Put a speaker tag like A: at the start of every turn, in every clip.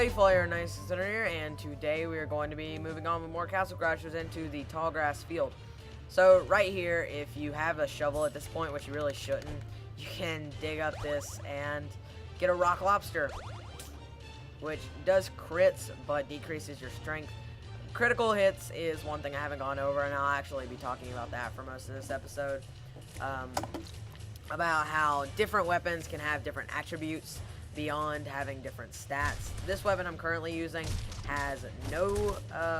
A: everybody, Flyer Nice Center here, and today we are going to be moving on with more Castle Crashers into the tall grass field. So right here, if you have a shovel at this point, which you really shouldn't, you can dig up this and get a rock lobster, which does crits but decreases your strength. Critical hits is one thing I haven't gone over, and I'll actually be talking about that for most of this episode. About how different weapons can have different attributes beyond having different stats. This weapon I'm currently using has no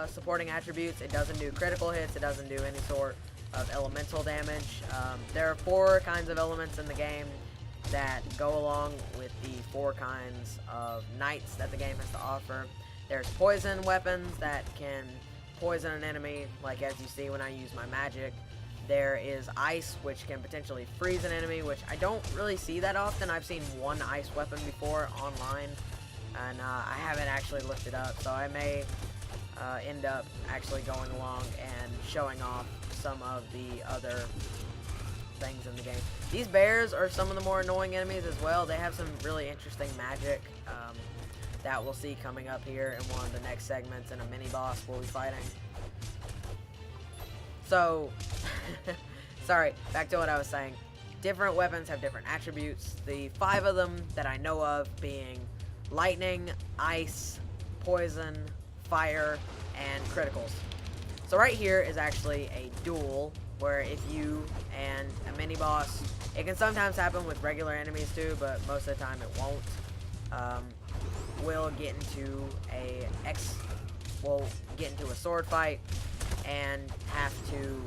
A: supporting attributes. It doesn't do critical hits. It doesn't do any sort of elemental damage. There are 4 kinds of elements in the game that go along with the 4 kinds of knights that the game has to offer. There's poison weapons that can poison an enemy, like as you see when I use my magic. There is ice, which can potentially freeze an enemy, which I don't really see that often. I've seen one ice weapon before online, and I haven't actually looked it up, so I may end up actually going along and showing off some of the other things in the game. These bears are some of the more annoying enemies as well. They have some really interesting magic that we'll see coming up here in one of the next segments, and a mini-boss we'll be fighting. So, sorry, back to what I was saying. Different weapons have different attributes. The 5 of them that I know of being lightning, ice, poison, fire, and criticals. So right here is actually a duel where if you and a mini-boss, it can sometimes happen with regular enemies too, but most of the time it won't. We'll get into a sword fight and have to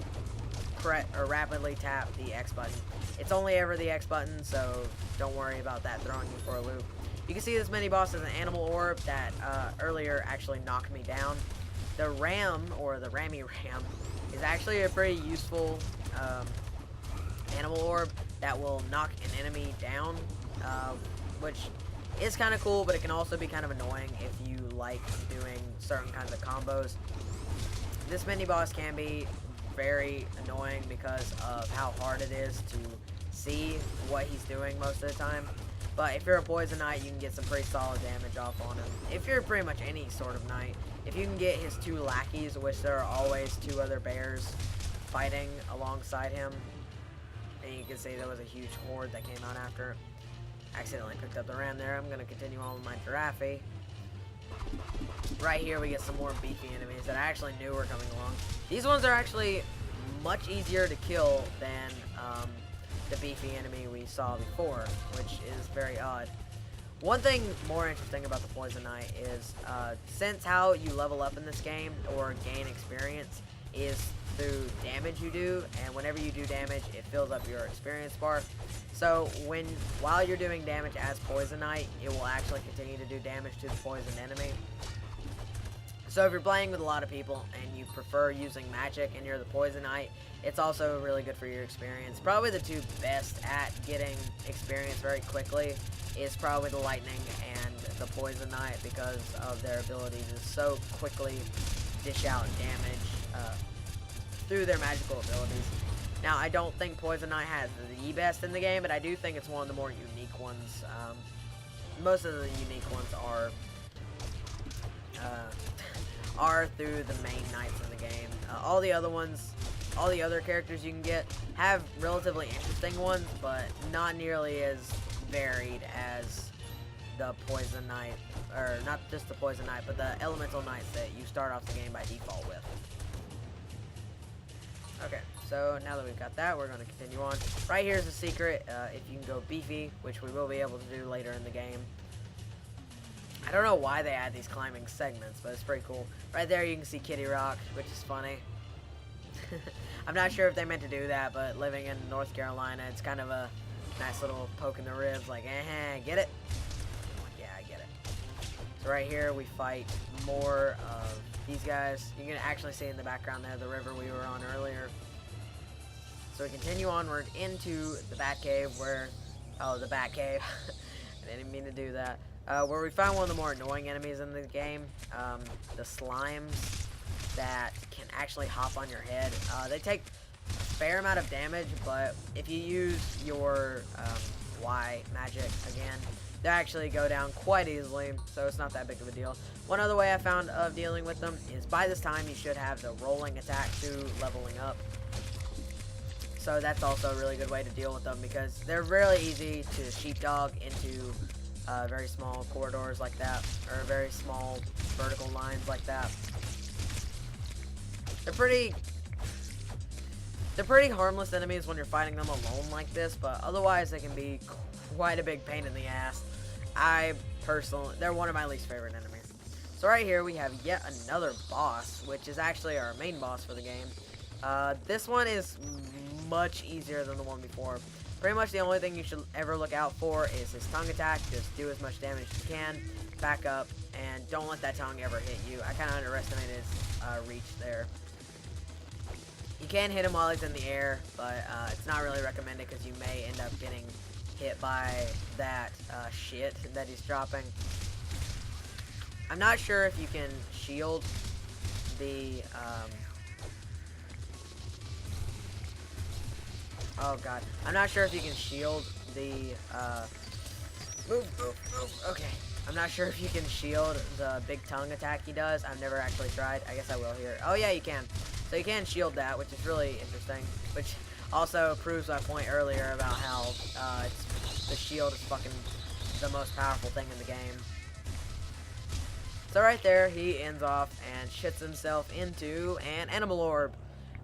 A: rapidly tap the X button. It's only ever the X button, so don't worry about that throwing you for a loop. You can see this mini boss is an animal orb that earlier actually knocked me down. The ram, or the Rammy Ram, is actually a pretty useful animal orb that will knock an enemy down, which is kind of cool, but it can also be kind of annoying if you like doing certain kinds of combos. This mini-boss can be very annoying because of how hard it is to see what he's doing most of the time. But if you're a poison knight, you can get some pretty solid damage off on him. If you're pretty much any sort of knight, if you can get his 2 lackeys, which there are always 2 other bears fighting alongside him, and you can see there was a huge horde that came out after. Accidentally picked up the ram there. I'm going to continue on with my giraffe. Right here we get some more beefy enemies that I actually knew were coming along. These ones are actually much easier to kill than the beefy enemy we saw before, which is very odd. One thing more interesting about the Poison Knight is since how you level up in this game or gain experience is through damage you do, and whenever you do damage it fills up your experience bar. So while you're doing damage as Poison Knight, it will actually continue to do damage to the poison enemy. So if you're playing with a lot of people and you prefer using magic and you're the Poison Knight, it's also really good for your experience. Probably the 2 best at getting experience very quickly is probably the Lightning and the Poison Knight, because of their ability to so quickly dish out damage through their magical abilities. Now, I don't think Poison Knight has the best in the game, but I do think it's one of the more unique ones. Most of the unique ones are through the main knights in the game. All the other characters you can get have relatively interesting ones, but not nearly as varied as the Poison Knight, or not just the Poison Knight, but the Elemental Knights that you start off the game by default with. Okay, so now that we've got that, we're going to continue on. Right here is a secret, if you can go beefy, which we will be able to do later in the game. I don't know why they add these climbing segments, but it's pretty cool. Right there you can see Kitty Rock, which is funny. I'm not sure if they meant to do that, but living in North Carolina, it's kind of a nice little poke in the ribs, like, get it? I'm like, yeah, I get it. So right here we fight more of these guys. You can actually see in the background there the river we were on earlier. So we continue onward into the Batcave where, the Batcave, I didn't mean to do that, where we find one of the more annoying enemies in the game, the slimes that can actually hop on your head. They take a fair amount of damage, but if you use your Y magic again, they actually go down quite easily, so it's not that big of a deal. One other way I found of dealing with them is by this time you should have the rolling attack to leveling up. So that's also a really good way to deal with them because they're really easy to sheepdog into very small corridors like that, or very small vertical lines like that. They're pretty harmless enemies when you're fighting them alone like this, but otherwise they can be quite a big pain in the ass. They're one of my least favorite enemies. So right here we have yet another boss, which is actually our main boss for the game. This one is much easier than the one before. Pretty much the only thing you should ever look out for is his tongue attack. Just do as much damage as you can, back up, and don't let that tongue ever hit you. I kind of underestimated his reach there. You can hit him while he's in the air, but it's not really recommended because you may end up getting hit by that shit that he's dropping. I'm not sure if you can shield the oh god. I'm not sure if you can shield the move. Okay. I'm not sure if you can shield the big tongue attack he does. I've never actually tried. I guess I will here. Oh yeah, you can. So you can shield that, which is really interesting. Which also proves my point earlier about how the shield is fucking the most powerful thing in the game. So right there, he ends off and shits himself into an animal orb,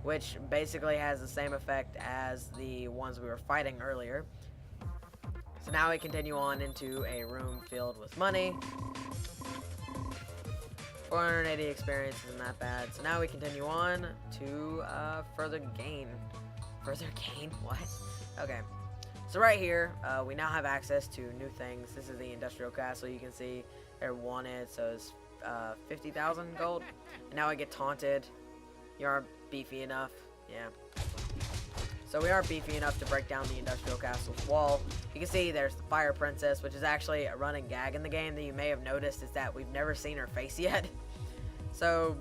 A: which basically has the same effect as the ones we were fighting earlier. So now we continue on into a room filled with money. 480 experience isn't that bad. So now we continue on to further gain. Further gain? What? Okay. So right here, we now have access to new things. This is the industrial castle. You can see they're wanted, so it's 50,000 gold. And now I get taunted. You aren't beefy enough. Yeah. So we aren't beefy enough to break down the industrial castle's wall. You can see there's the fire princess, which is actually a running gag in the game that you may have noticed is that we've never seen her face yet. So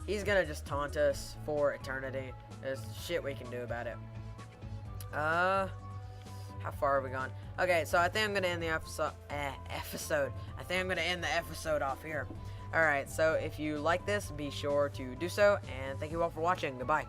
A: he's gonna just taunt us for eternity. There's shit we can do about it. How far have we gone? Okay, so I think I'm gonna end the episode. I think I'm gonna end the episode off here. Alright, so if you like this, be sure to do so, and thank you all for watching. Goodbye.